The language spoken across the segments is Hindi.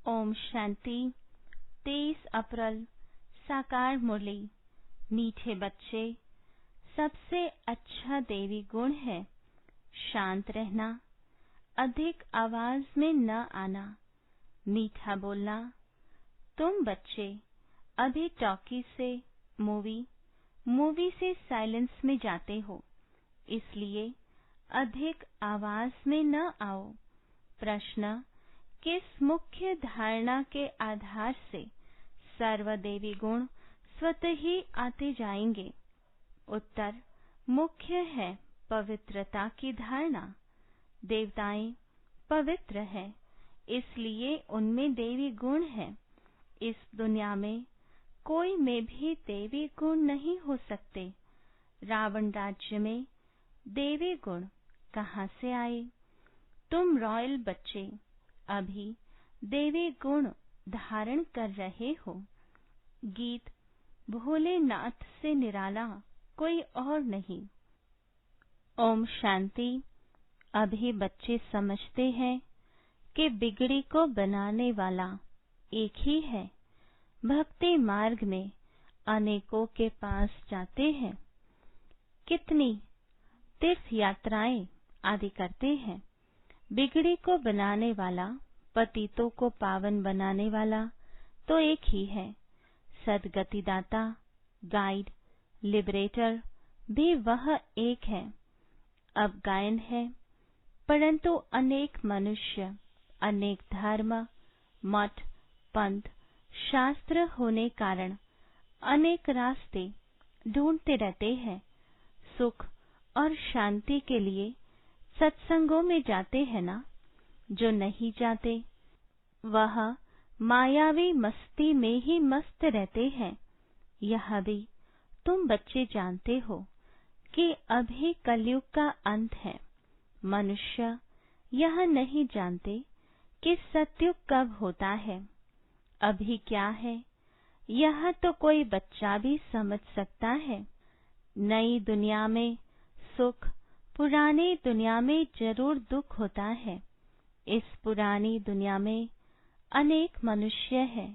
ओम शांति। 23 अप्रैल साकार मुरली। मीठे बच्चे, सबसे अच्छा देवी गुण है शांत रहना, अधिक आवाज में न आना, मीठा बोलना। तुम बच्चे अभी टॉकी से मूवी से साइलेंस में जाते हो, इसलिए अधिक आवाज में न आओ। प्रश्न: किस मुख्य धारणा के आधार से सर्वदेवी गुण स्वतः ही आते जाएंगे? उत्तर: मुख्य है पवित्रता की धारणा। देवताएं पवित्र हैं, इसलिए उनमें देवी गुण है। इस दुनिया में कोई में भी देवी गुण नहीं हो सकते। रावण राज्य में देवी गुण कहाँ से आए? तुम रॉयल बच्चे अभी देवी गुण धारण कर रहे हो। गीत: भोलेनाथ से निराला कोई और नहीं। ओम शांति। अभी बच्चे समझते हैं कि बिगड़ी को बनाने वाला एक ही है। भक्ति मार्ग में अनेकों के पास जाते हैं, कितनी तीर्थ यात्राएं आदि करते हैं। बिगड़ी को बनाने वाला, पतितों को पावन बनाने वाला तो एक ही है। सदगति दाता, गाइड, लिबरेटर भी वह एक है। अब गायन है, परंतु अनेक मनुष्य, अनेक धर्म, मठ, पंथ, शास्त्र होने कारण अनेक रास्ते ढूंढते रहते हैं। सुख और शांति के लिए सत्संगों में जाते हैं ना? जो नहीं जाते वह मायावी मस्ती में ही मस्त रहते हैं। यह भी तुम बच्चे जानते हो कि अभी कलयुग का अंत है। मनुष्य यह नहीं जानते कि सतयुग कब होता है। अभी क्या है यह तो कोई बच्चा भी समझ सकता है। नई दुनिया में सुख, पुरानी दुनिया में जरूर दुख होता है। इस पुरानी दुनिया में अनेक मनुष्य है,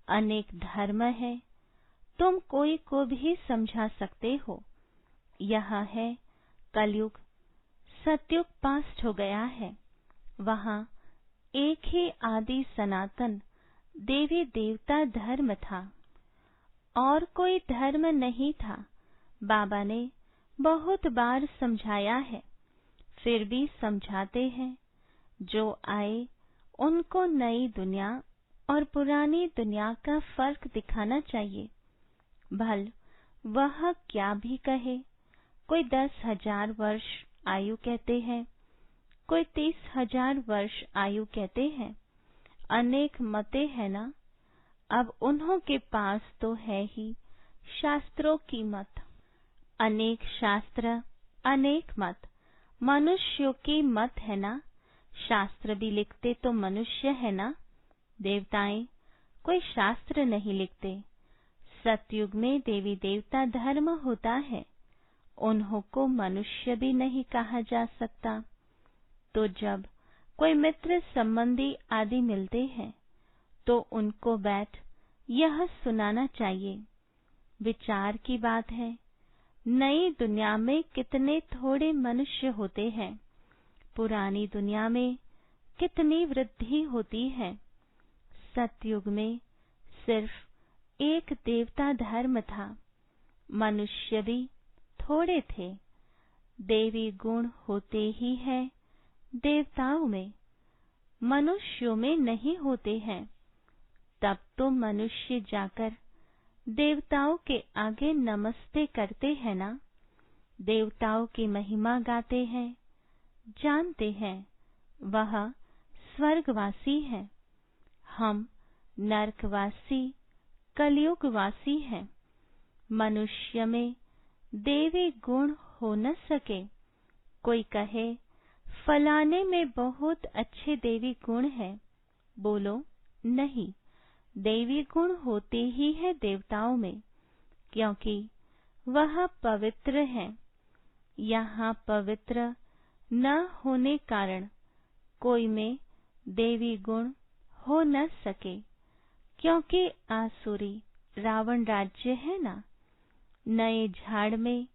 अनेक धर्म है। तुम कोई को भी समझा सकते हो। यह है कलयुग। सतयुग पास्ट हो गया है। वहाँ एक ही आदि सनातन देवी देवता धर्म था, और कोई धर्म नहीं था। बाबा ने बहुत बार समझाया है, फिर भी समझाते हैं। जो आए उनको नई दुनिया और पुरानी दुनिया का फर्क दिखाना चाहिए। भल वह क्या भी कहे। कोई 10,000 वर्ष आयु कहते हैं, कोई 30,000 वर्ष आयु कहते हैं। अनेक मते है ना। अब उन्हों के पास तो है ही शास्त्रों की मत। अनेक शास्त्र, अनेक मत, मनुष्यों की मत है ना। शास्त्र भी लिखते तो मनुष्य है ना। देवताएं कोई शास्त्र नहीं लिखते। सतयुग में देवी देवता धर्म होता है। उन्हों को मनुष्य भी नहीं कहा जा सकता। तो जब कोई मित्र संबंधी आदि मिलते हैं तो उनको बैठ यह सुनाना चाहिए। विचार की बात है, नई दुनिया में कितने थोड़े मनुष्य होते हैं, पुरानी दुनिया में कितनी वृद्धि होती है। सतयुग में सिर्फ एक देवता धर्म था। मनुष्य भी थोड़े थे। देवी गुण होते ही है देवताओं में, मनुष्यों में नहीं होते हैं। तब तो मनुष्य जाकर देवताओं के आगे नमस्ते करते हैं ना। देवताओं की महिमा गाते हैं, जानते हैं वह स्वर्गवासी है। हम नरकवासी, कलयुगवासी हैं। मनुष्य में देवी गुण हो न सके। कोई कहे फलाने में बहुत अच्छे देवी गुण हैं। बोलो नहीं, देवी गुण होते ही है देवताओं में, क्योंकि वह पवित्र है। यहाँ पवित्र न होने कारण कोई में देवी गुण हो न सके, क्योंकि आसुरी रावण राज्य है ना। नए झाड़ में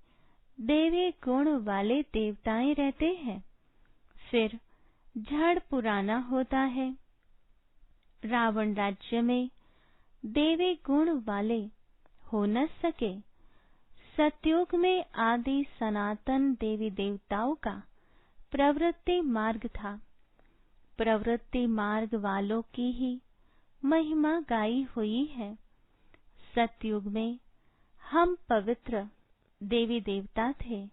देवी गुण वाले देवताएं रहते हैं, फिर झाड़ पुराना होता है। रावण राज्य में देवी गुण वाले हो न सके। सतयुग में आदि सनातन देवी देवताओं का प्रवृत्ति मार्ग था। प्रवृत्ति मार्ग वालों की ही महिमा गाई हुई है। सतयुग में हम पवित्र देवी देवता थे।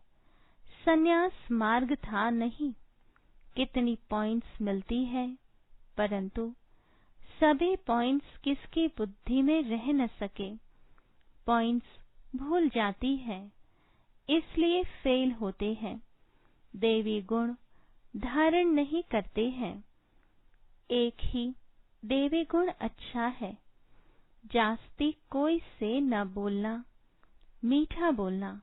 संन्यास मार्ग था नहीं। कितनी पॉइंट्स मिलती है, परंतु सभी पॉइंट्स किसकी बुद्धि में रह न सके। पॉइंट्स भूल जाती है, इसलिए फेल होते हैं। देवी गुण धारण नहीं करते हैं। एक ही देवी गुण अच्छा है। जास्ती कोई से न बोलना, मीठा बोलना,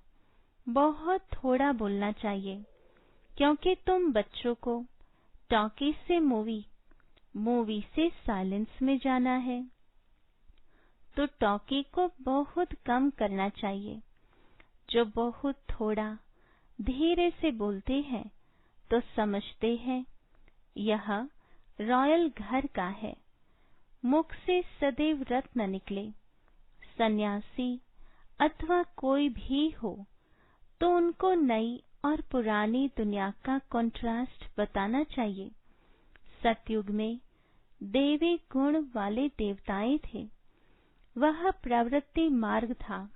बहुत थोड़ा बोलना चाहिए, क्योंकि तुम बच्चों को टॉकीज से मूवी से साइलेंस में जाना है, तो टॉकी को बहुत कम करना चाहिए। जो बहुत थोड़ा धीरे से बोलते हैं तो समझते हैं यह रॉयल घर का है। मुख से सदैव रत्न निकले। सन्यासी अथवा कोई भी हो तो उनको नई और पुरानी दुनिया का कॉन्ट्रास्ट बताना चाहिए। सतयुग में देवी गुण वाले देवताएं थे। वह प्रवृत्ति मार्ग था।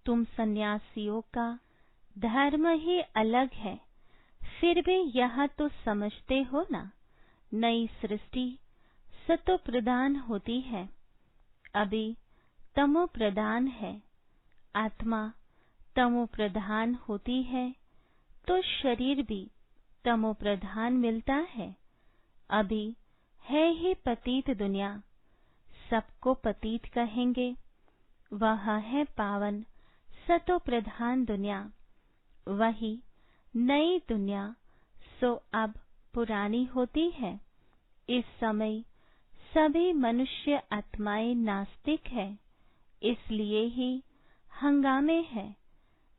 तुम सन्यासियों का धर्म ही अलग है, फिर भी यह तो समझते हो ना, नई सृष्टि सतो प्रधान होती है। अभी तमो प्रधान है। आत्मा तमो प्रधान होती है तो शरीर भी तमो प्रधान मिलता है। अभी है ही पतित दुनिया, सबको पतित कहेंगे। वह है पावन सतो प्रधान दुनिया, वही नई दुनिया सो अब पुरानी होती है। इस समय सभी मनुष्य आत्माएं नास्तिक है, इसलिए ही हंगामे है।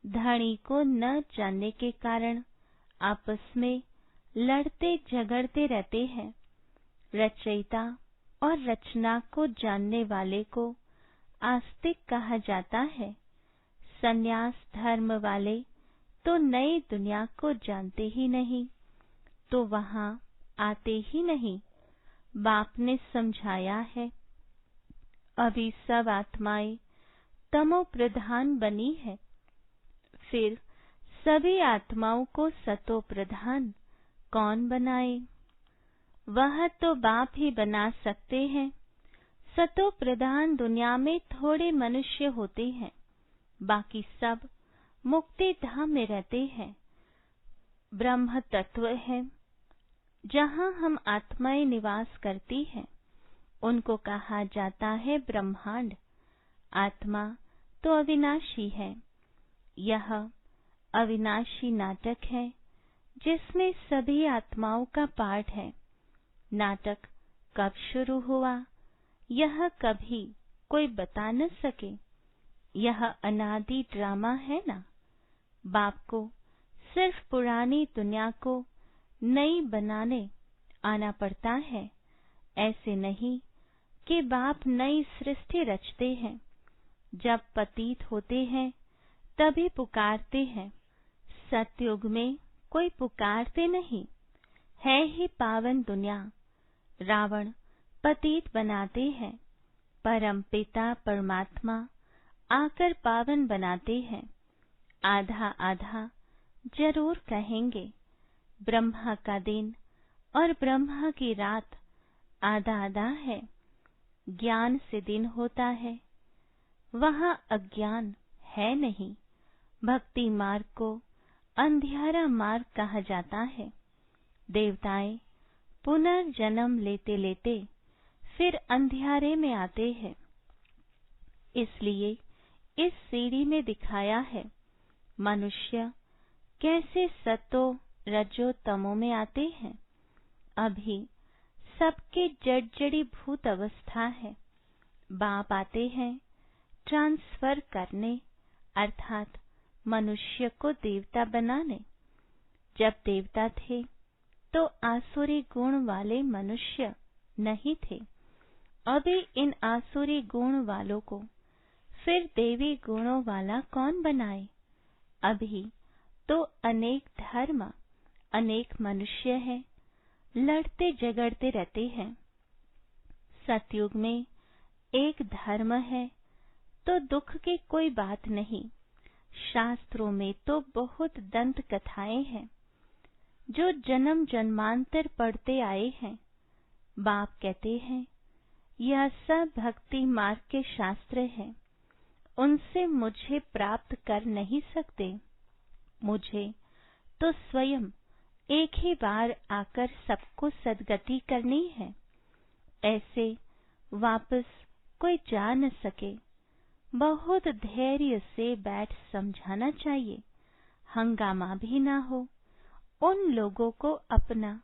धनी को न जानने के कारण आपस में लड़ते झगड़ते रहते हैं। रचयिता और रचना को जानने वाले को आस्तिक कहा जाता है। संन्यास धर्म वाले तो नई दुनिया को जानते ही नहीं, तो वहां आते ही नहीं। बाप ने समझाया है, अभी सब आत्माएं तमो प्रधान बनी है, फिर सभी आत्माओं को सतो प्रधान कौन बनाए? वह तो बाप ही बना सकते हैं। सतो प्रधान दुनिया में थोड़े मनुष्य होते हैं, बाकी सब मुक्ति धाम में रहते हैं। ब्रह्म तत्व है, जहाँ हम आत्माएं निवास करती हैं, उनको कहा जाता है ब्रह्मांड। आत्मा तो अविनाशी है। यह अविनाशी नाटक है, जिसमें सभी आत्माओं का पाठ है। नाटक कब शुरू हुआ, यह कभी कोई बता न सके। यह अनादि ड्रामा है ना। बाप को सिर्फ पुरानी दुनिया को नई बनाने आना पड़ता है। ऐसे नहीं कि बाप नई सृष्टि रचते हैं। जब पतित होते हैं तभी पुकारते हैं। सतयुग में कोई पुकारते नहीं, है ही पावन दुनिया। रावण पतित बनाते हैं, परम पिता परमात्मा आकर पावन बनाते हैं। आधा आधा जरूर कहेंगे। ब्रह्मा का दिन और ब्रह्मा की रात आधा आधा है। ज्ञान से दिन होता है, वहाँ अज्ञान है नहीं। भक्ति मार्ग को अंधियारा मार्ग कहा जाता है। देवताएं पुनर्जन्म लेते लेते फिर अंधियारे में आते हैं। इसलिए इस सीढ़ी में दिखाया है मनुष्य कैसे सतो रजो तमो में आते हैं। अभी सबके जड़ी भूत अवस्था है। बाप आते हैं ट्रांसफर करने, अर्थात मनुष्य को देवता बनाने। जब देवता थे तो आसुरी गुण वाले मनुष्य नहीं थे। अभी इन आसुरी गुण वालों को फिर देवी गुणों वाला कौन बनाए? अभी तो अनेक धर्म, अनेक मनुष्य हैं, लड़ते झगड़ते रहते हैं। सतयुग में एक धर्म है तो दुख की कोई बात नहीं। शास्त्रों में तो बहुत दंत कथाएं हैं जो जन्म जन्मांतर पढ़ते आए हैं। बाप कहते हैं यह सब भक्ति मार्ग के शास्त्र हैं, उनसे मुझे प्राप्त कर नहीं सकते। मुझे तो स्वयं एक ही बार आकर सबको सद्गति करनी है। ऐसे वापस कोई जा न सके। बहुत धैर्य से बैठ समझाना चाहिए, हंगामा भी ना हो। उन लोगों को अपना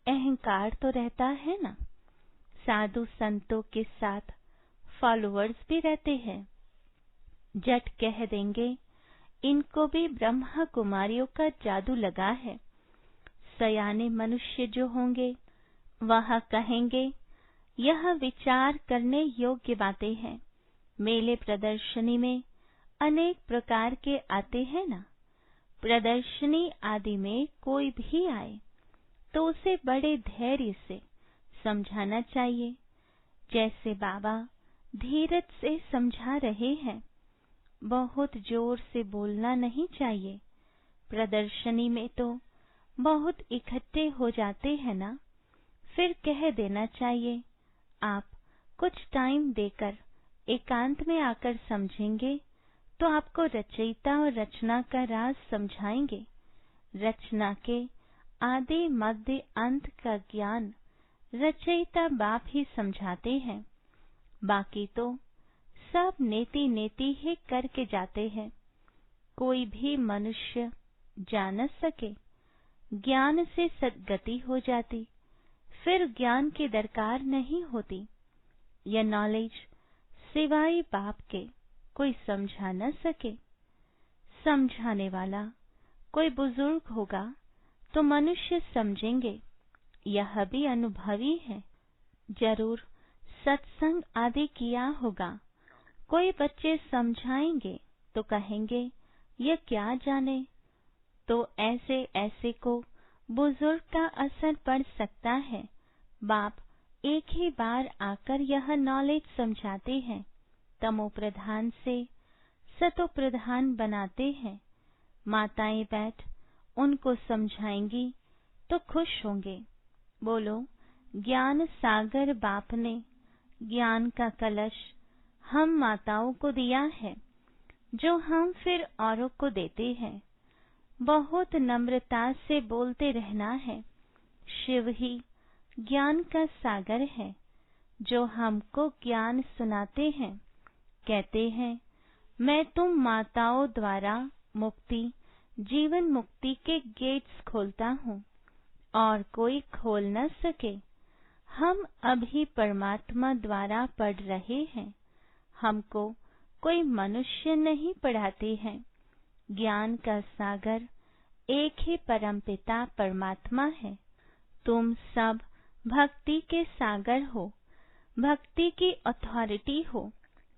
अहंकार तो रहता है ना। साधु संतों के साथ फॉलोअर्स भी रहते हैं। जट कह देंगे इनको भी ब्रह्मा कुमारियों का जादू लगा है। सयाने मनुष्य जो होंगे वह कहेंगे यह विचार करने योग्य बातें हैं। मेले प्रदर्शनी में अनेक प्रकार के आते हैं ना। प्रदर्शनी आदि में कोई भी आए तो उसे बड़े धैर्य से समझाना चाहिए। जैसे बाबा धीरज से समझा रहे हैं, बहुत जोर से बोलना नहीं चाहिए। प्रदर्शनी में तो बहुत इकट्ठे हो जाते हैं ना, फिर कह देना चाहिए आप कुछ टाइम देकर एकांत में आकर समझेंगे तो आपको रचयिता और रचना का राज समझाएंगे। रचना के आदि मध्य अंत का ज्ञान रचयिता बाप ही समझाते हैं। बाकी तो सब नेति नेति ही करके जाते हैं। कोई भी मनुष्य जा न सके। ज्ञान से सद्गति हो जाती, फिर ज्ञान की दरकार नहीं होती। यह नॉलेज सिवाय बाप के कोई समझा न सके। समझाने वाला कोई बुजुर्ग होगा तो मनुष्य समझेंगे यह भी अनुभवी है, जरूर सत्संग आदि किया होगा। कोई बच्चे समझाएंगे तो कहेंगे यह क्या जाने। तो ऐसे ऐसे को बुजुर्ग का असर पड़ सकता है। बाप एक ही बार आकर यह नॉलेज समझाते हैं, तमो प्रधान से सतो प्रधान बनाते हैं। माताएं बैठ उनको समझाएंगी तो खुश होंगे। बोलो ज्ञान सागर बाप ने ज्ञान का कलश हम माताओं को दिया है, जो हम फिर औरों को देते हैं। बहुत नम्रता से बोलते रहना है। शिव ही ज्ञान का सागर है, जो हमको ज्ञान सुनाते हैं। कहते हैं मैं तुम माताओं द्वारा मुक्ति, जीवन मुक्ति के गेट्स खोलता हूँ और कोई खोल न सके। हम अभी परमात्मा द्वारा पढ़ रहे हैं, हमको कोई मनुष्य नहीं पढ़ाते हैं। ज्ञान का सागर एक ही परमपिता परमात्मा है। तुम सब भक्ति के सागर हो, भक्ति की अथॉरिटी हो,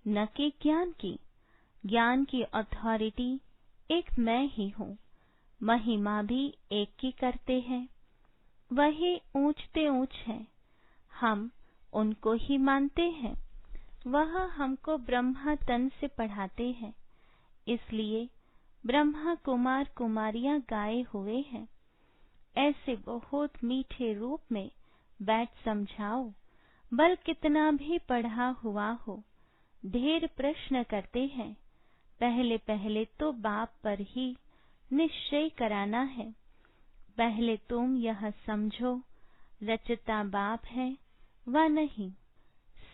न कि ज्ञान की। ज्ञान की अथॉरिटी एक मैं ही हूँ। महिमा भी एक की करते हैं, वही ऊंचते ऊंच है। हम उनको ही मानते हैं। वह हमको ब्रह्मा तन से पढ़ाते हैं, इसलिए ब्रह्मा कुमार कुमारियां गाए हुए हैं। ऐसे बहुत मीठे रूप में बैठ समझाओ। बल कितना भी पढ़ा हुआ हो, ढेर प्रश्न करते हैं। पहले पहले तो बाप पर ही निश्चय कराना है। पहले तुम यह समझो रचता बाप है व नहीं।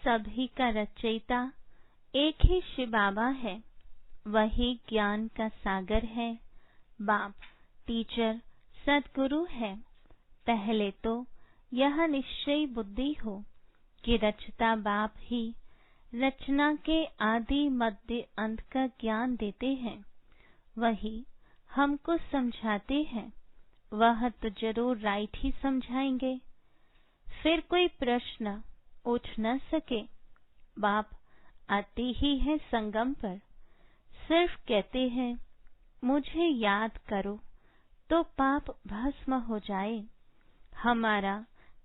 सभी का रचयिता एक ही शिव बाबा है, वही ज्ञान का सागर है। बाप टीचर सद्गुरु है। पहले तो यह निश्चय बुद्धि हो कि रचता बाप ही रचना के आदि मध्य अंत का ज्ञान देते हैं, वही हमको समझाते हैं, वह तो जरूर राइट ही समझाएंगे। फिर कोई प्रश्न उठ न सके। बाप आते ही है संगम पर, सिर्फ कहते हैं मुझे याद करो तो पाप भस्म हो जाए। हमारा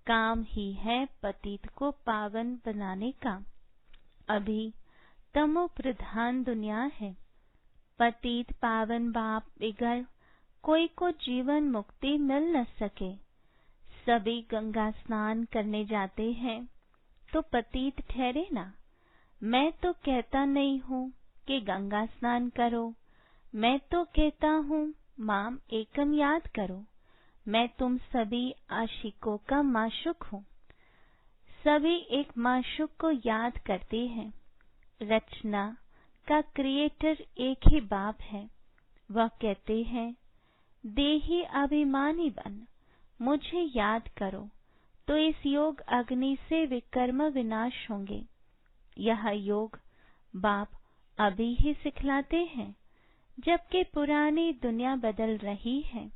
काम ही है पतित को पावन बनाने का। अभी तमो प्रधान दुनिया है, पतित पावन बाप बिगड़ कोई को जीवन मुक्ति मिल न सके। सभी गंगा स्नान करने जाते हैं तो पतित ठहरे ना। मैं तो कहता नहीं हूँ कि गंगा स्नान करो, मैं तो कहता हूँ माम एकम याद करो। मैं तुम सभी आशिकों का माशुक हूँ। सभी एक माशुक को याद करते हैं। रचना का क्रिएटर एक ही बाप है। वह कहते हैं देही अभिमानी बन मुझे याद करो तो इस योग अग्नि से विकर्म विनाश होंगे। यह योग बाप अभी ही सिखलाते हैं, जबकि पुरानी दुनिया बदल रही है।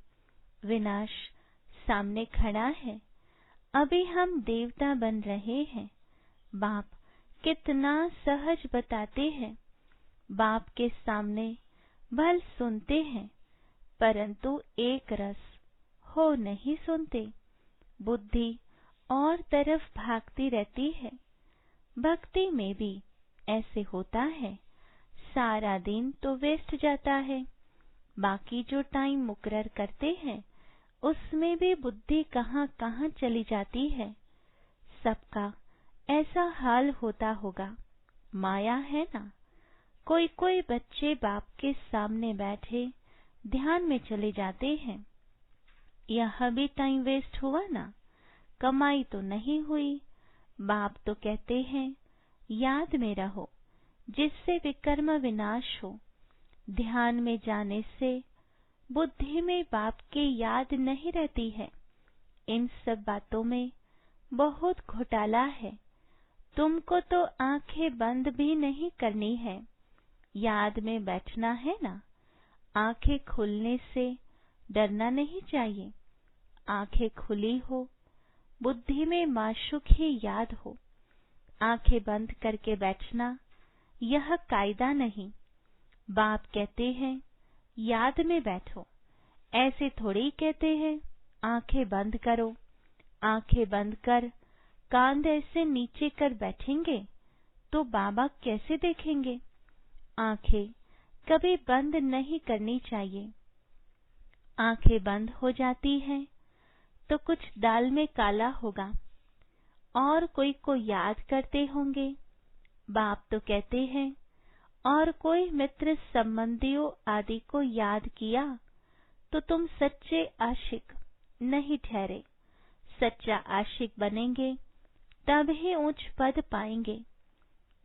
विनाश सामने खड़ा है। अभी हम देवता बन रहे हैं। बाप कितना सहज बताते हैं। बाप के सामने भल सुनते हैं, परंतु एक रस हो नहीं सुनते। बुद्धि और तरफ भागती रहती है। भक्ति में भी ऐसे होता है। सारा दिन तो वेस्ट जाता है। बाकी जो टाइम मुकर्रर करते हैं उसमें भी बुद्धि कहाँ कहाँ चली जाती है। सबका ऐसा हाल होता होगा। माया है ना। कोई कोई बच्चे बाप के सामने बैठे ध्यान में चले जाते हैं। यह भी टाइम वेस्ट हुआ ना, कमाई तो नहीं हुई। बाप तो कहते हैं याद में रहो जिससे विकर्म विनाश हो। ध्यान में जाने से बुद्धि में बाप की याद नहीं रहती है। इन सब बातों में बहुत घोटाला है। तुमको तो आंखें बंद भी नहीं करनी है, याद में बैठना है ना। आंखें खुलने से डरना नहीं चाहिए। आंखें खुली हो, बुद्धि में माशुक ही याद हो। आंखें बंद करके बैठना यह कायदा नहीं। बाप कहते हैं याद में बैठो, ऐसे थोड़ी कहते हैं आंखें बंद करो। आंखें बंद कर कांध ऐसे नीचे कर बैठेंगे तो बाबा कैसे देखेंगे। आंखें कभी बंद नहीं करनी चाहिए। आंखें बंद हो जाती हैं तो कुछ दाल में काला होगा। और कोई को याद करते होंगे। बाप तो कहते हैं और कोई मित्र संबंधियों आदि को याद किया तो तुम सच्चे आशिक नहीं ठहरे। सच्चा आशिक बनेंगे तब ही ऊंच पद पाएंगे।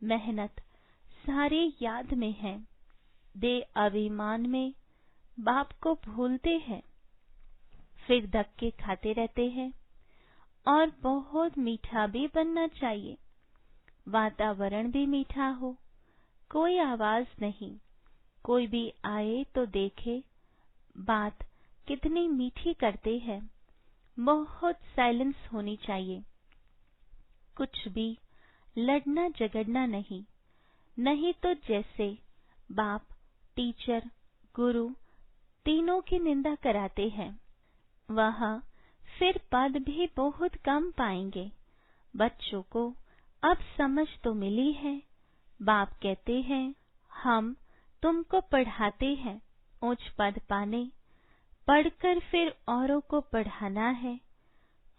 मेहनत सारी याद में है। दे अभिमान में बाप को भूलते हैं, फिर धक्के खाते रहते हैं। और बहुत मीठा भी बनना चाहिए। वातावरण भी मीठा हो, कोई आवाज नहीं। कोई भी आए तो देखे बात कितनी मीठी करते हैं। बहुत साइलेंस होनी चाहिए। कुछ भी लड़ना झगड़ना नहीं। नहीं तो जैसे बाप, टीचर, गुरु तीनों की निंदा कराते हैं, वह फिर पद भी बहुत कम पाएंगे। बच्चों को अब समझ तो मिली है। बाप कहते हैं हम तुमको पढ़ाते हैं उच्च पद पाने, पढ़कर फिर औरों को पढ़ाना है।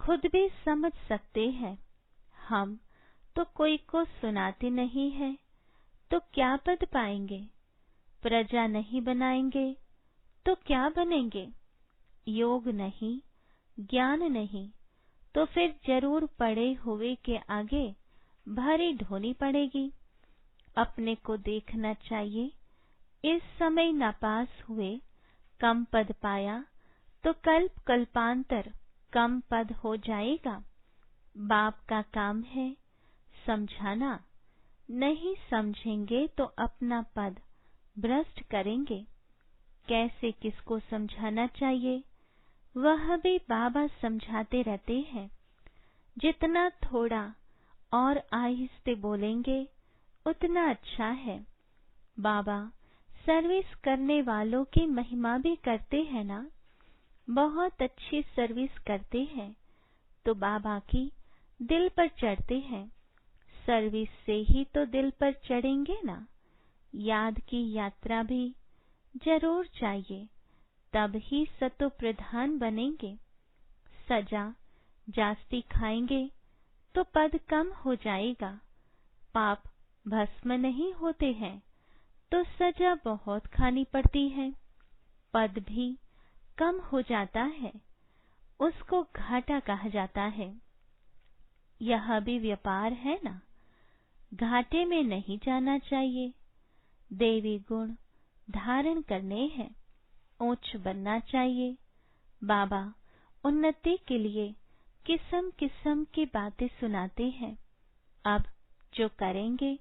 खुद भी समझ सकते हैं। हम तो कोई को सुनाते नहीं है तो क्या पद पाएंगे। प्रजा नहीं बनाएंगे तो क्या बनेंगे। योग नहीं, ज्ञान नहीं, तो फिर जरूर पड़े हुए के आगे भारी ढोनी पड़ेगी। अपने को देखना चाहिए। इस समय नापास हुए, कम पद पाया तो कल्प कल्पांतर कम पद हो जाएगा। बाप का काम है समझाना, नहीं समझेंगे तो अपना पद भ्रष्ट करेंगे। कैसे किसको समझाना चाहिए वह भी बाबा समझाते रहते हैं। जितना थोड़ा और आहिस्ते बोलेंगे उतना अच्छा है। बाबा सर्विस करने वालों की महिमा भी करते हैं ना, बहुत अच्छी सर्विस करते हैं तो बाबा की दिल पर चढ़ते हैं। सर्विस से ही तो दिल पर चढ़ेंगे ना। याद की यात्रा भी जरूर चाहिए, तब ही सतो प्रधान बनेंगे। सजा जास्ती खाएंगे तो पद कम हो जाएगा। पाप भस्म नहीं होते हैं तो सजा बहुत खानी पड़ती है, पद भी कम हो जाता है, उसको घाटा कहा जाता है। यह भी व्यापार है ना, घाटे में नहीं जाना चाहिए। देवी गुण धारण करने हैं, ऊंच बनना चाहिए। बाबा उन्नति के लिए किस्म किस्म की बातें सुनाते हैं। अब जो करेंगे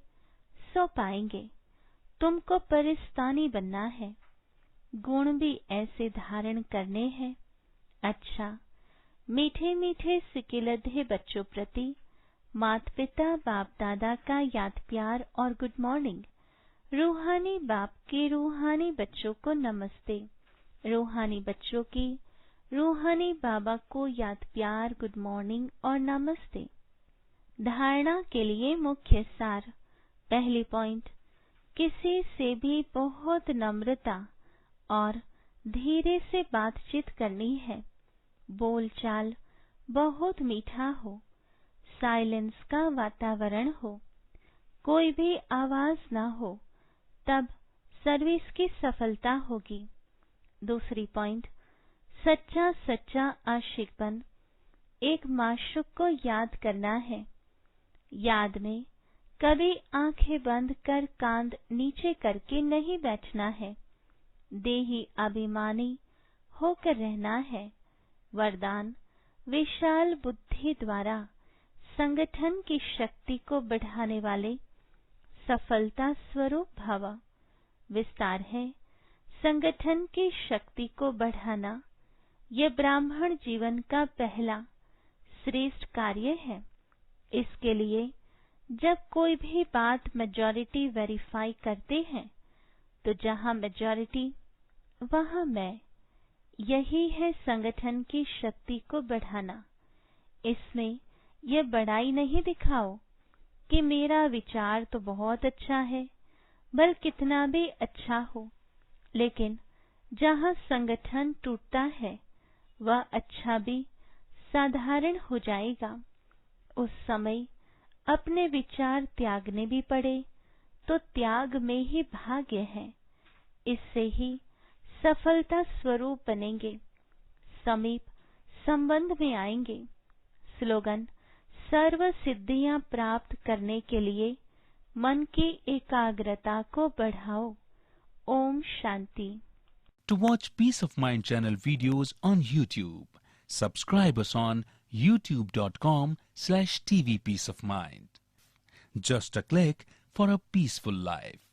सो पाएंगे। तुमको परिस्तानी बनना है, गुण भी ऐसे धारण करने हैं। अच्छा, मीठे मीठे सिकिलधे बच्चों प्रति माता पिता बाप दादा का याद प्यार और गुड मॉर्निंग। रूहानी बाप के रूहानी बच्चों को नमस्ते। रूहानी बच्चों की रूहानी बाबा को याद प्यार गुड मॉर्निंग और नमस्ते। धारणा के लिए मुख्य सार। पहली पॉइंट, किसी से भी बहुत नम्रता और धीरे से बातचीत करनी है। बोलचाल बहुत मीठा हो, साइलेंस का वातावरण हो, कोई भी आवाज ना हो, तब सर्विस की सफलता होगी। दूसरी पॉइंट, सच्चा सच्चा आशिकपन। एक माशूक को याद करना है। याद में कभी आंखें बंद कर कांध नीचे करके नहीं बैठना है। देही अभिमानी होकर रहना है। वरदान, विशाल बुद्धि द्वारा संगठन की शक्ति को बढ़ाने वाले सफलता स्वरूप भव। विस्तार है, संगठन की शक्ति को बढ़ाना यह ब्राह्मण जीवन का पहला श्रेष्ठ कार्य है। इसके लिए जब कोई भी बात मेजॉरिटी वेरीफाई करते हैं तो जहां मेजॉरिटी वहां मैं, यही है संगठन की शक्ति को बढ़ाना। इसमें यह बड़ाई नहीं दिखाओ कि मेरा विचार तो बहुत अच्छा है, बल कितना भी अच्छा हो, लेकिन जहां संगठन टूटता है वह अच्छा भी साधारण हो जाएगा। उस समय अपने विचार त्यागने भी पड़े तो त्याग में ही भाग्य है। इससे ही सफलता स्वरूप बनेंगे, समीप संबंध में आएंगे। स्लोगन, सर्व सिद्धियां प्राप्त करने के लिए मन की एकाग्रता को बढ़ाओ। Om Shanti. To watch Peace of Mind channel videos on YouTube, subscribe us on youtube.com/tvpeaceofmind. Just a click for a peaceful life.